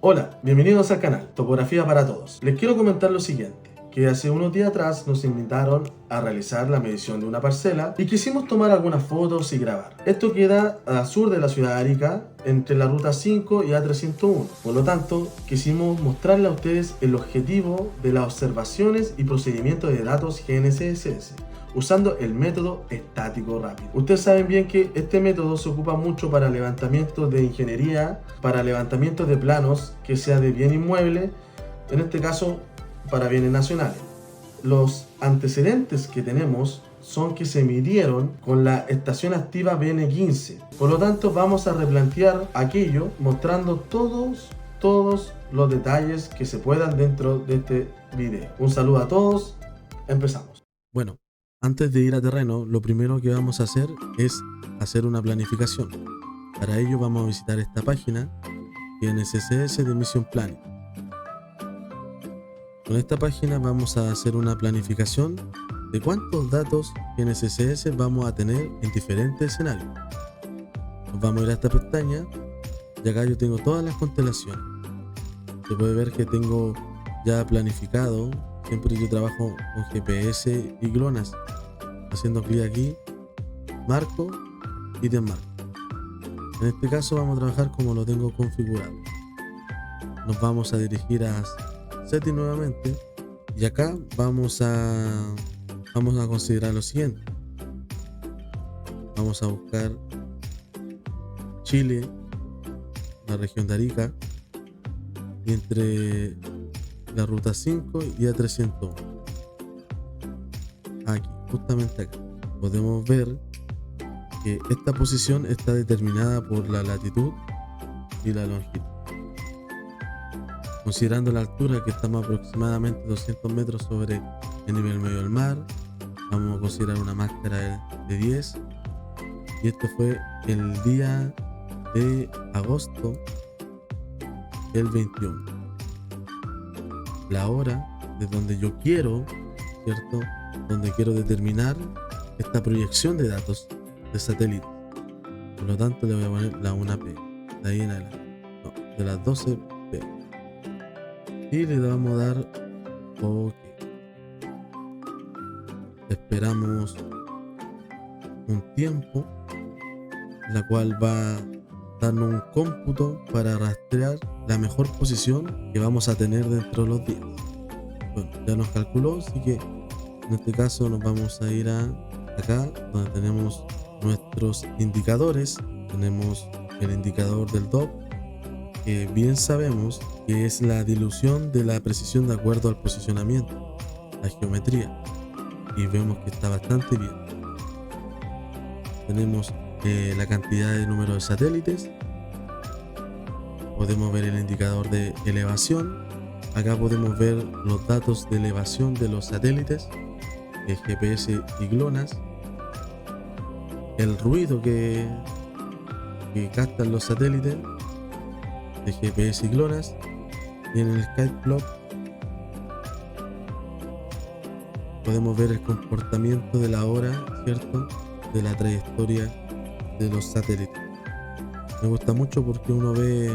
Hola, bienvenidos al canal Topografía para Todos. Les quiero comentar lo siguiente, que hace unos días atrás nos invitaron a realizar la medición de una parcela y quisimos tomar algunas fotos y grabar. Esto queda al sur de la ciudad de Arica, entre la ruta 5 y A301. Por lo tanto, quisimos mostrarle a ustedes el objetivo de las observaciones y procedimientos de datos GNSS usando el método estático rápido. Ustedes saben bien que este método se ocupa mucho para levantamientos de ingeniería, para levantamientos de planos que sea de bien inmueble, en este caso para bienes nacionales. Los antecedentes que tenemos son que se midieron con la estación activa BN15. Por lo tanto, vamos a replantear aquello mostrando todos los detalles que se puedan dentro de este video. Un saludo a todos, empezamos. Bueno, antes de ir a terreno, lo primero que vamos a hacer es hacer una planificación. Para ello vamos a visitar esta página GNSS de Mission Planning. Con esta página vamos a hacer una planificación de cuántos datos GNSS vamos a tener en diferentes escenarios. Nos vamos a ir a esta pestaña y acá yo tengo todas las constelaciones. Se puede ver que tengo ya planificado. Siempre yo trabajo con GPS y GLONASS. Haciendo clic aquí, marco y desmarco. En este caso vamos a trabajar como lo tengo configurado. Nos vamos a dirigir a Setting nuevamente y acá vamos a considerar lo siguiente. Vamos a buscar Chile, la región de Arica, y entre la ruta 5 y A301. Aquí, justamente acá, podemos ver que esta posición está determinada por la latitud y la longitud. Considerando la altura, que estamos aproximadamente 200 metros sobre el nivel medio del mar, vamos a considerar una máscara de 10. Y esto fue el día de agosto del 21. La hora de donde yo quiero, ¿cierto? Donde quiero determinar esta proyección de datos de satélite. Por lo tanto, le voy a poner la 1P. De ahí en adelante. No, de las 12P. Y le vamos a dar OK. Esperamos un tiempo, la cual va a darnos un cómputo para rastrear la mejor posición que vamos a tener dentro de los días. Bueno, ya nos calculó, así que en este caso nos vamos a ir a acá donde tenemos nuestros indicadores. Tenemos el indicador del DOP, que bien sabemos que es la dilución de la precisión de acuerdo al posicionamiento, la geometría, y vemos que está bastante bien. Tenemos la cantidad de número de satélites. Podemos ver el indicador de elevación. Acá podemos ver los datos de elevación de los satélites, el GPS y GLONASS, el ruido que captan los satélites de GPS y GLONASS, y en el Sky Clock podemos ver el comportamiento de la hora, ¿cierto? De la trayectoria de los satélites. Me gusta mucho porque uno ve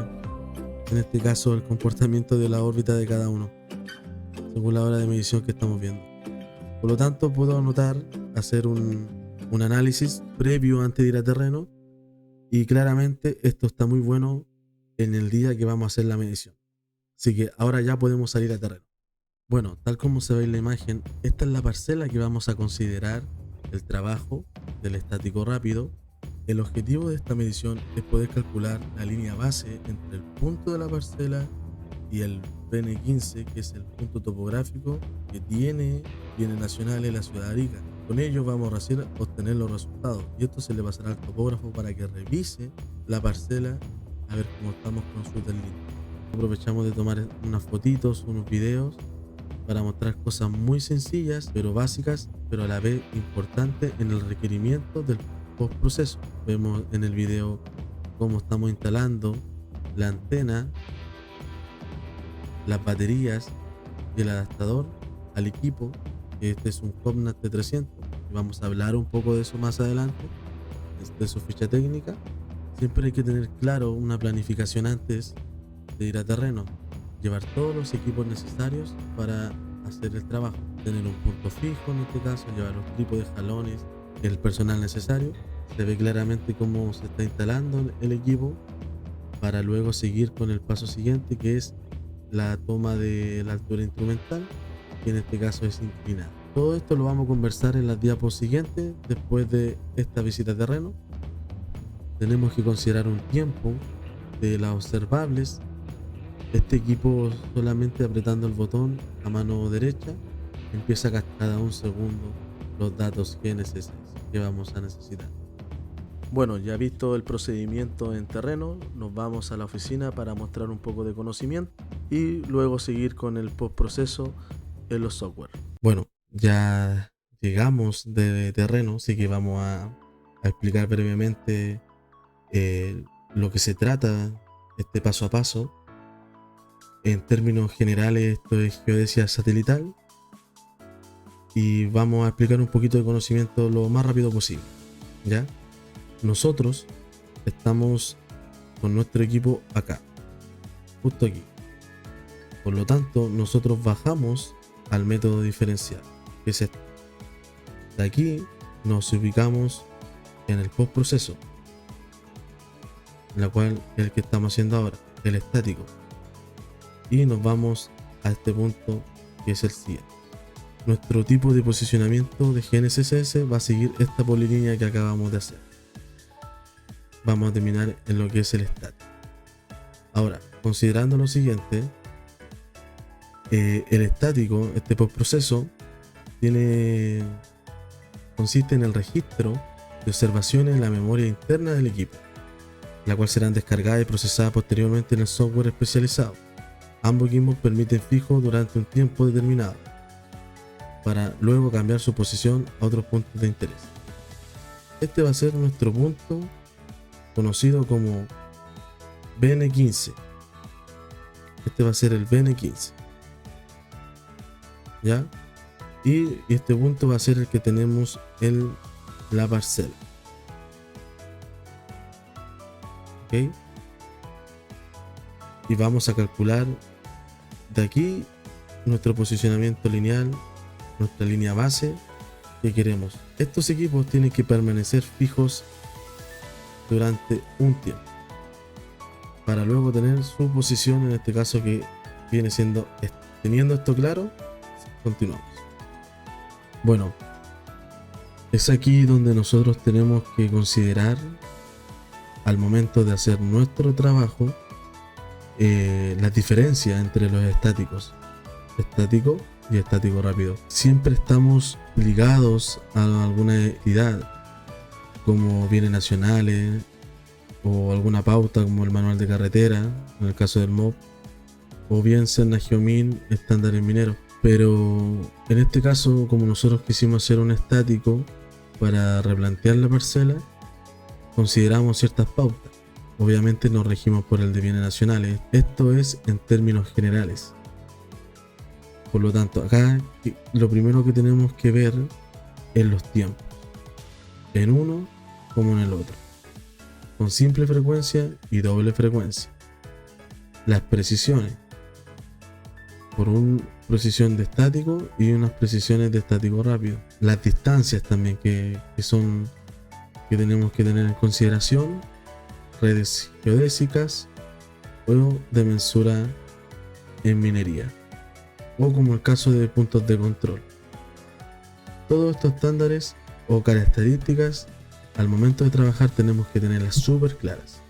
en este caso el comportamiento de la órbita de cada uno según la hora de medición que estamos viendo. Por lo tanto, puedo anotar, hacer un análisis previo antes de ir a terreno, y claramente esto está muy bueno en el día que vamos a hacer la medición. Así que ahora ya podemos salir a terreno. Bueno, tal como se ve en la imagen, esta es la parcela que vamos a considerar el trabajo del estático rápido. El objetivo de esta medición es poder calcular la línea base entre el punto de la parcela y el BN15, que es el punto topográfico que tiene bienes nacionales la ciudad de Arica. Con ello vamos a recién obtener los resultados, y esto se le pasará al topógrafo para que revise la parcela a ver cómo estamos con su línea. Aprovechamos de tomar unas fotitos, unos videos, para mostrar cosas muy sencillas pero básicas, pero a la vez importantes en el requerimiento del postproceso. Vemos en el video cómo estamos instalando la antena, las baterías y el adaptador al equipo. Este es un Comnat T300 y vamos a hablar un poco de eso más adelante, de su ficha técnica. Siempre hay que tener claro una planificación antes de ir a terreno, llevar todos los equipos necesarios para hacer el trabajo, tener un punto fijo en este caso, llevar los trípodes, jalones, el personal necesario. Se ve claramente cómo se está instalando el equipo para luego seguir con el paso siguiente, que es la toma de la altura instrumental, que en este caso es inclinada. Todo esto lo vamos a conversar en las diapos siguientes. Después de esta visita a terreno, tenemos que considerar un tiempo de las observables. Este equipo, solamente apretando el botón a mano derecha, empieza cada un segundo los datos que vamos a necesitar. Bueno, ya visto el procedimiento en terreno, nos vamos a la oficina para mostrar un poco de conocimiento y luego seguir con el postproceso en los software. Bueno, ya llegamos de terreno, así que vamos a explicar brevemente lo que se trata este paso a paso. En términos generales, esto es geodesia satelital y vamos a explicar un poquito de conocimiento lo más rápido posible, ¿ya? Nosotros estamos con nuestro equipo acá, justo aquí. Por lo tanto, nosotros bajamos al método diferencial, que es este. De aquí nos ubicamos en el postproceso, en la cual es el que estamos haciendo ahora, el estático. Y nos vamos a este punto que es el siguiente. Nuestro tipo de posicionamiento de GNSS va a seguir esta polilínea que acabamos de hacer. Vamos a terminar en lo que es el estático. Ahora, considerando lo siguiente, el estático, este postproceso, consiste en el registro de observaciones en la memoria interna del equipo, la cual serán descargadas y procesadas posteriormente en el software especializado. Ambos equipos permiten fijo durante un tiempo determinado, para luego cambiar su posición a otros puntos de interés. Este va a ser nuestro punto, conocido como BN15. Este va a ser el BN15. ¿Ya? Y este punto va a ser el que tenemos en la parcela. ¿Ok? Y vamos a calcular de aquí nuestro posicionamiento lineal, nuestra línea base que queremos. Estos equipos tienen que permanecer fijos durante un tiempo para luego tener su posición, en este caso que viene siendo esto. Teniendo esto claro, continuamos. Bueno, es aquí donde nosotros tenemos que considerar, al momento de hacer nuestro trabajo, las diferencias entre los estáticos, estático y estático rápido. Siempre estamos ligados a alguna entidad, como bienes nacionales o alguna pauta como el manual de carretera, en el caso del MOB, o bien Serna Geomin, estándares mineros. Pero en este caso, como nosotros quisimos hacer un estático para replantear la parcela, consideramos ciertas pautas. Obviamente nos regimos por el de bienes nacionales. Esto es en términos generales. Por lo tanto, acá lo primero que tenemos que ver es los tiempos, en uno como en el otro, con simple frecuencia y doble frecuencia. Las precisiones, por una precisión de estático y unas precisiones de estático rápido. Las distancias también que tenemos que tener en consideración, redes geodésicas o de mensura en minería, o como el caso de puntos de control. Todos estos estándares o características, al momento de trabajar tenemos que tenerlas súper claras.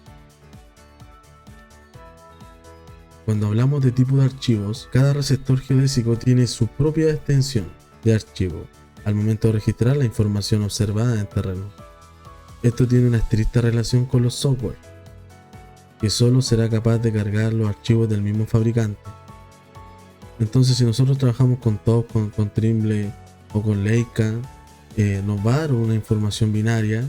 Cuando hablamos de tipo de archivos, cada receptor geodésico tiene su propia extensión de archivo al momento de registrar la información observada en terreno. Esto tiene una estricta relación con los software, que solo será capaz de cargar los archivos del mismo fabricante. Entonces, si nosotros trabajamos con TOP, con Trimble o con Leica, nos va a dar una información binaria,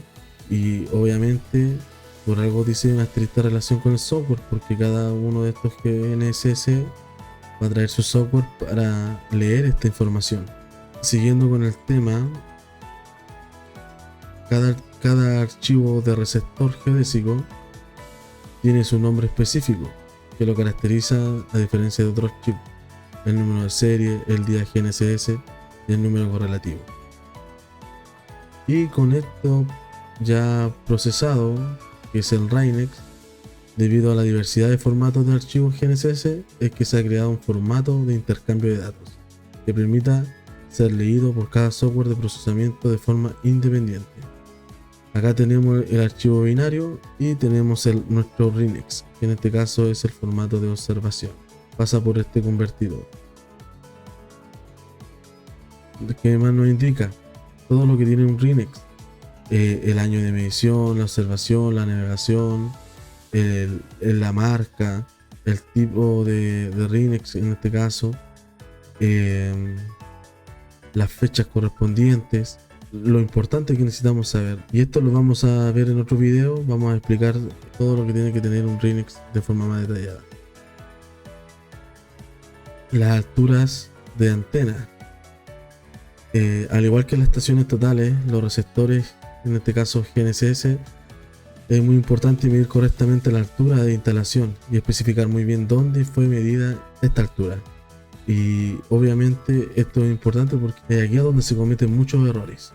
y obviamente por algo dice una estricta relación con el software, porque cada uno de estos GNSS va a traer su software para leer esta información. Siguiendo con el tema, cada archivo de receptor geodésico tiene su nombre específico, que lo caracterizan a diferencia de otros chips: el número de serie, el día GNSS y el número correlativo. Y con esto ya procesado, que es el RAINEX, debido a la diversidad de formatos de archivos GNSS, es que se ha creado un formato de intercambio de datos que permita ser leído por cada software de procesamiento de forma independiente. Acá tenemos el archivo binario y tenemos nuestro RAINEX, que en este caso es el formato de observación. Pasa por este convertidor. ¿Qué más nos indica? Todo lo que tiene un RAINEX: el año de medición, la observación, la navegación, la marca, el tipo de RAINEX en este caso, las fechas correspondientes, lo importante que necesitamos saber. Y esto lo vamos a ver en otro video. Vamos a explicar todo lo que tiene que tener un RAINEX de forma más detallada. Las alturas de antena. Al igual que las estaciones totales, los receptores, en este caso GNSS, es muy importante medir correctamente la altura de instalación y especificar muy bien dónde fue medida esta altura. Y obviamente esto es importante porque es aquí a donde se cometen muchos errores.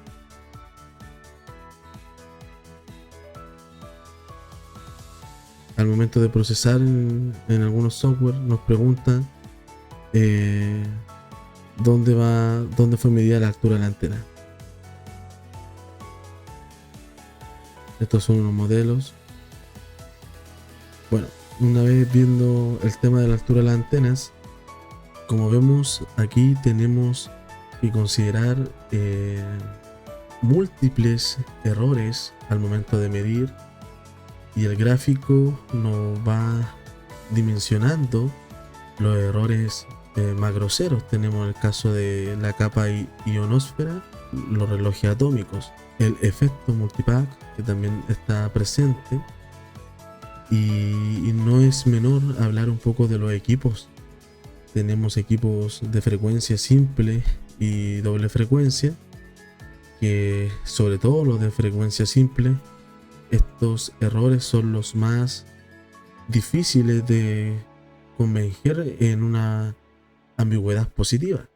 Al momento de procesar en algunos software nos preguntan dónde fue medida la altura de la antena. Estos son unos modelos. Bueno, una vez viendo el tema de la altura de las antenas, como vemos aquí tenemos que considerar múltiples errores al momento de medir, y el gráfico nos va dimensionando los errores más groseros. Tenemos el caso de la capa ionosfera, los relojes atómicos, el efecto multipack, que también está presente, y no es menor hablar un poco de los equipos. Tenemos equipos de frecuencia simple y doble frecuencia, que sobre todo los de frecuencia simple, estos errores son los más difíciles de converger en una ambigüedad positiva.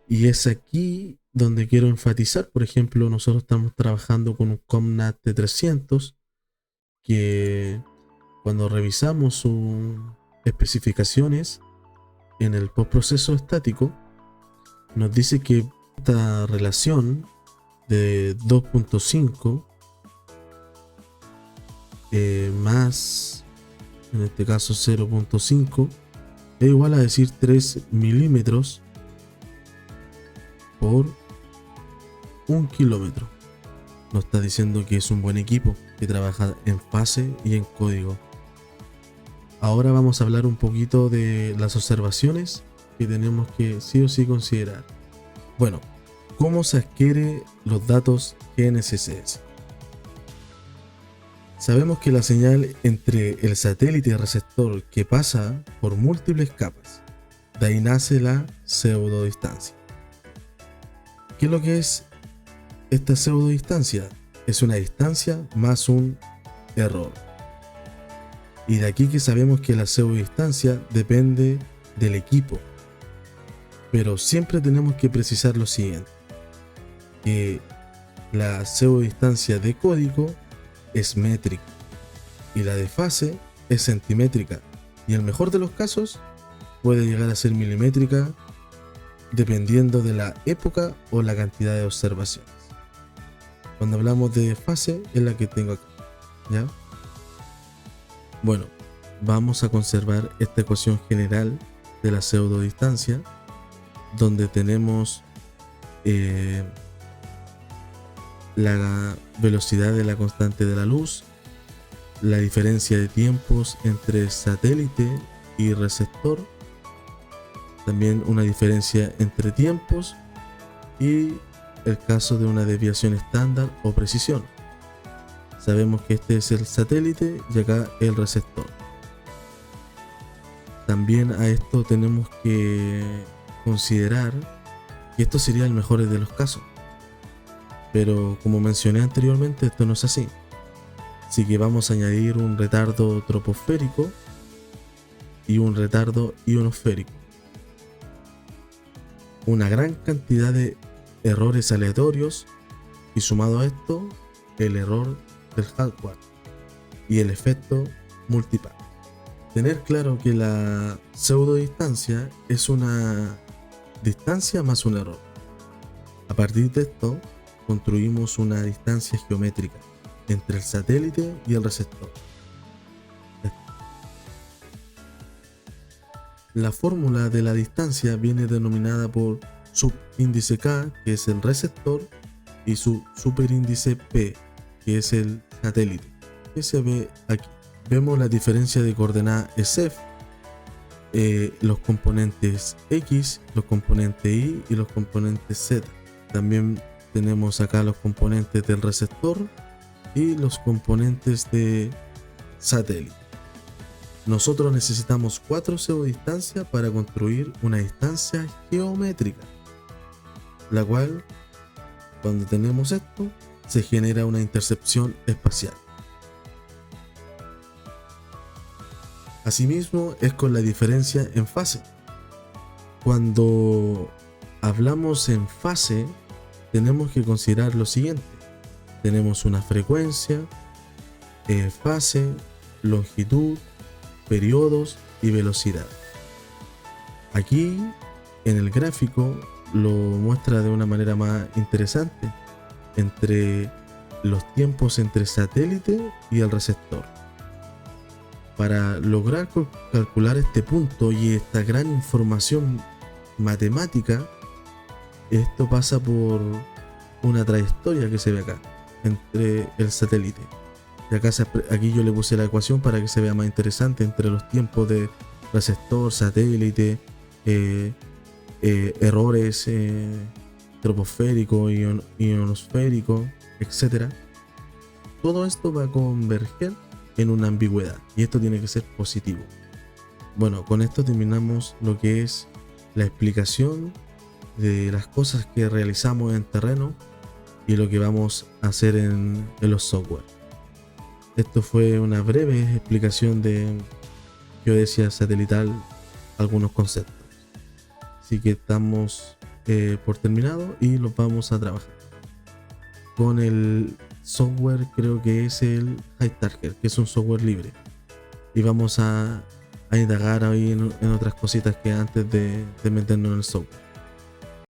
Y es aquí donde quiero enfatizar. Por ejemplo, nosotros estamos trabajando con un COMNAT T300, que cuando revisamos sus especificaciones en el postproceso estático, nos dice que esta relación de 2.5 más, en este caso 0.5, es igual a decir 3 milímetros por 1 kilómetro. Nos está diciendo que es un buen equipo que trabaja en fase y en código. Ahora vamos a hablar un poquito de las observaciones que tenemos que sí o sí considerar. Bueno, ¿cómo se adquiere los datos GNSS? Sabemos que la señal entre el satélite y el receptor que pasa por múltiples capas. De ahí nace la pseudodistancia. ¿Qué es lo que es esta pseudodistancia? Es una distancia más un error. Y de aquí que sabemos que la pseudodistancia depende del equipo. Pero siempre tenemos que precisar lo siguiente: que la pseudodistancia de código es métrica y la de fase es centimétrica, y el mejor de los casos puede llegar a ser milimétrica, dependiendo de la época o la cantidad de observaciones. Cuando hablamos de fase es la que tengo acá, ¿ya? Bueno, vamos a conservar esta ecuación general de la pseudodistancia, donde tenemos la velocidad de la constante de la luz, la diferencia de tiempos entre satélite y receptor, también una diferencia entre tiempos y el caso de una desviación estándar o precisión. Sabemos que este es el satélite y acá el receptor. También a esto tenemos que considerar que esto sería el mejor de los casos, pero como mencioné anteriormente, esto no es así. Así que vamos a añadir un retardo troposférico y un retardo ionosférico. Una gran cantidad de errores aleatorios y sumado a esto el error del hardware y el efecto multipath. Tener claro que la pseudo distancia es una distancia más un error. A partir de esto construimos una distancia geométrica entre el satélite y el receptor. La fórmula de la distancia viene denominada por subíndice K, que es el receptor, y su superíndice P, que es el satélite, que se ve aquí. Vemos la diferencia de coordenada SF, los componentes X, los componentes Y y los componentes Z. También tenemos acá los componentes del receptor y los componentes de satélite. Nosotros necesitamos 4 pseudodistancias para construir una distancia geométrica, la cual, cuando tenemos esto, se genera una intercepción espacial. Asimismo, es con la diferencia en fase. Cuando hablamos en fase, tenemos que considerar lo siguiente. Tenemos una frecuencia, fase, longitud, periodos y velocidad. Aquí en el gráfico lo muestra de una manera más interesante entre los tiempos entre satélite y el receptor. Para lograr calcular este punto y esta gran información matemática, esto pasa por una trayectoria que se ve acá entre el satélite. Y acá aquí yo le puse la ecuación para que se vea más interesante entre los tiempos de receptor, satélite, errores troposféricos, ionosféricos, etc. Todo esto va a converger en una ambigüedad y esto tiene que ser positivo. Bueno, con esto terminamos lo que es la explicación de las cosas que realizamos en terreno y lo que vamos a hacer en los software. Esto fue una breve explicación de geodesia satelital, algunos conceptos. Así que estamos por terminado y los vamos a trabajar. Con el software creo que es el HiTarget, que es un software libre. Y vamos a indagar ahí en otras cositas que antes de meternos en el software.